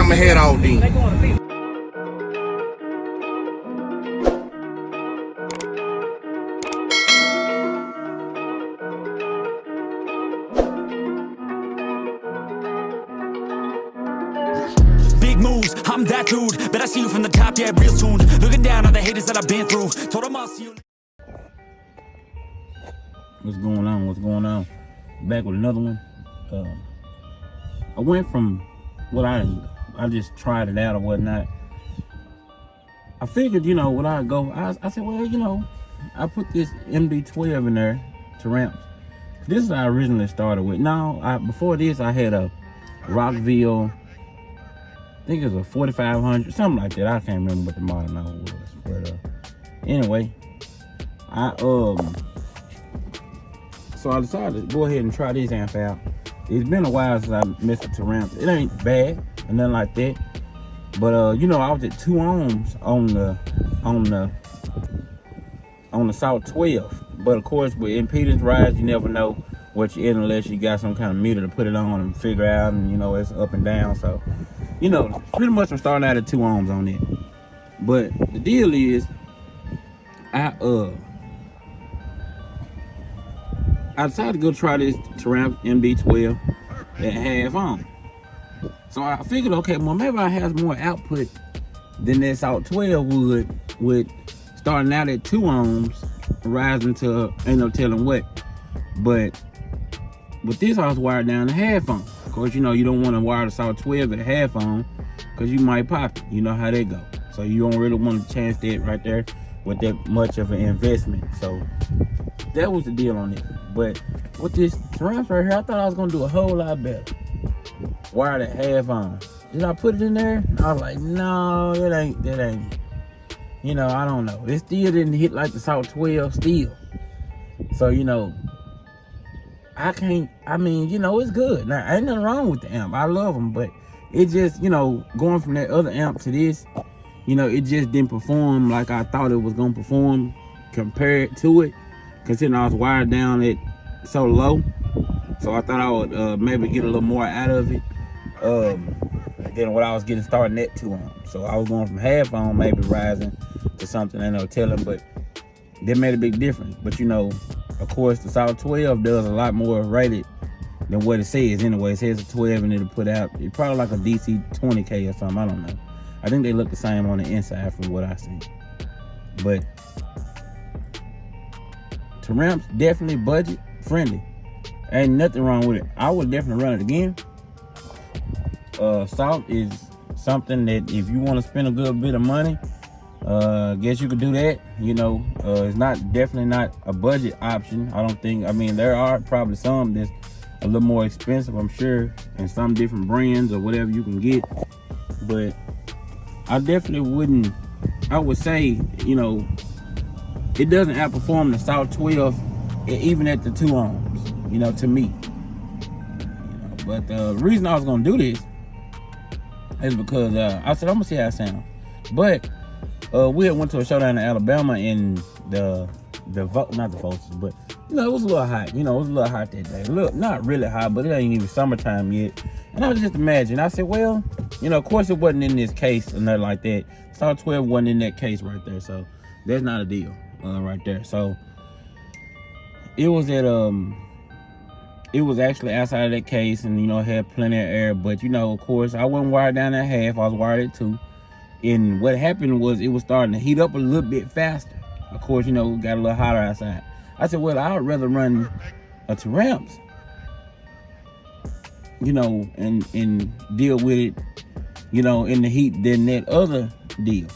I'ma head out then. Big moves, I'm that dude. Bet I see you from the top, yeah, real soon. Looking down on the haters that I've been through. Told them I'll see you. What's going on? What's going on? Back with another one. I went from what I just tried it out or whatnot. I figured, you know, when I go, I said, well, you know, I put this MD12 in there, Taramps. This is what I originally started with. Now, before this, I had a Rockville, I think it was a 4500, something like that. I can't remember what the model now was. But anyway, so I decided to go ahead and try this amp out. It's been a while since I messed with Taramps. It ain't bad or nothing like that. But you know, I was at 2 ohms on the South 12. But of course, with impedance rise, you never know what you're in unless you got some kind of meter to put it on and figure out, and you know, it's up and down. So, you know, pretty much I'm starting out at 2 ohms on it. But the deal is, I decided to go try this Taramps Md12 at half ohm. So I figured, okay, well, maybe I have more output than that South 12 would, with starting out at 2 ohms, rising to ain't no telling what. But with this, I was wired down to half ohm. Of course, you know, you don't want to wire the South 12 at half ohm because you might pop it. You know how that go. So you don't really want to chance that right there with that much of an investment. So that was the deal on it. But with this Taramps right here, I thought I was gonna do a whole lot better. Wired at half ohm. Did I put it in there? I was like, no, that ain't. You know, I don't know. It still didn't hit like the South 12 still. So, you know, I mean, you know, it's good. Now, ain't nothing wrong with the amp. I love them, but it just, you know, going from that other amp to this, you know, it just didn't perform like I thought it was gonna perform compared to it. Considering I was wired down it so low. So I thought I would maybe get a little more out of it than what I was getting starting at 2 ohms. So I was going from half ohm, maybe rising to something, I know, telling, but that made a big difference. But you know, of course, the South 12 does a lot more rated than what it says anyway. It says a 12 and it'll put out, it's probably like a DC 20K or something, I don't know. I think they look the same on the inside from what I see. But Taramps definitely budget friendly. Ain't nothing wrong with it. I would definitely run it again. South is something that if you want to spend a good bit of money, guess you could do that. You know, it's definitely not a budget option. I don't think. I mean, there are probably some that's a little more expensive, I'm sure, and some different brands or whatever you can get. But I definitely wouldn't. I would say, you know, it doesn't outperform the South 12 even at the 2 ohms, you know, to me. You know, but the reason I was gonna do this is because I said I'm gonna see how it sounds. But we had went to a showdown in Alabama, and not the voltage, but you know, it was a little hot. You know, it was a little hot that day. Look, not really hot, but it ain't even summertime yet. And I was just imagining. I said, well, you know, of course it wasn't in this case or nothing like that. South 12 wasn't in that case right there, so that's not a deal right there. So it was at it was actually outside of that case, and you know, had plenty of air. But you know, of course, I wasn't wired down at half. I was wired at 2. And what happened was it was starting to heat up a little bit faster. Of course, you know, it got a little hotter outside. I said, well, I would rather run a Taramps, you know, and deal with it, you know, in the heat than that other deal.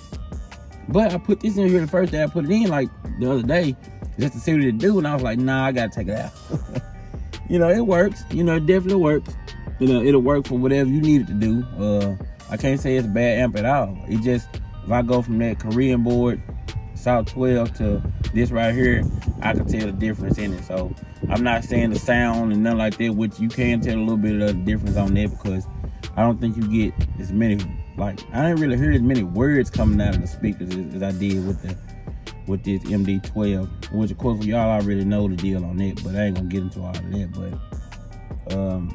But I put this in here the first day I put it in, like the other day, just to see what it do, and I was like, nah, I gotta take it out. You know, it works. You know, it definitely works. You know, it'll work for whatever you need it to do. I can't say it's a bad amp at all. It just, if I go from that Korean board, South 12, to this right here, I can tell the difference in it. So I'm not saying the sound and nothing like that, which you can tell a little bit of the difference on that, because I don't think you get as many, like, I didn't really hear as many words coming out of the speakers as I did with this MD12, which of course y'all already know the deal on that, but I ain't gonna get into all of that. But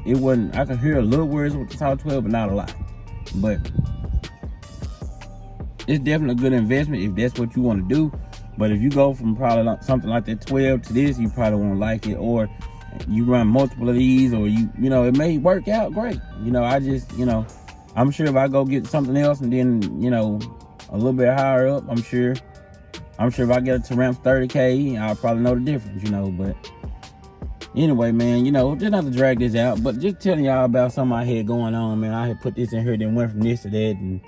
it wasn't, I could hear a little words with the South 12, but not a lot. But it's definitely a good investment if that's what you want to do. But if you go from probably something like that 12 to this, you probably won't like it. Or you run multiple of these, or you know, it may work out great. You know, I just, you know, I'm sure if I go get something else and then, you know, a little bit higher up, I'm sure if I get a Taramps 30K, I'll probably know the difference, you know. But anyway, man, you know, just not to drag this out, but just telling y'all about something I had going on, man. I had put this in here, then went from this to that, and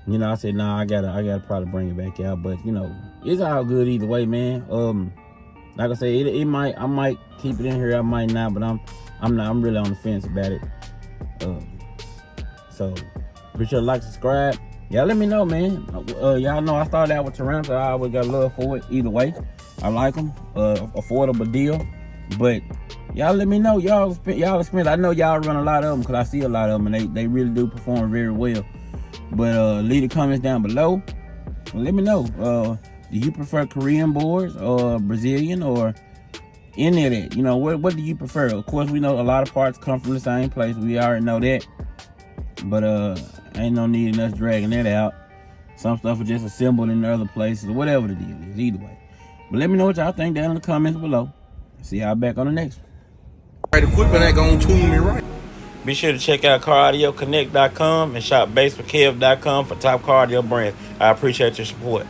you know, I said, nah, I gotta probably bring it back out. But you know, it's all good either way, man. Like I said, I might keep it in here, I might not, but I'm really on the fence about it. So be sure to like, subscribe. Y'all let me know, man. Y'all know I started out with Taramps. I always got love for it either way. I like them. Affordable deal. But y'all let me know. Y'all spend. I know y'all run a lot of them because I see a lot of them, and they really do perform very well. But leave the comments down below. Let me know. Do you prefer Korean boards or Brazilian or any of that? You know, what do you prefer? Of course, we know a lot of parts come from the same place. We already know that. But ain't no need in us dragging that out. Some stuff is just assembled in other places, or whatever the deal is, either way. But let me know what y'all think down in the comments below. See y'all back on the next one. Right equipment ain't gonna tune me right. Be sure to check out CarAudioConnect.com and shop BASSWITHKEV.com for top car audio brands. I appreciate your support.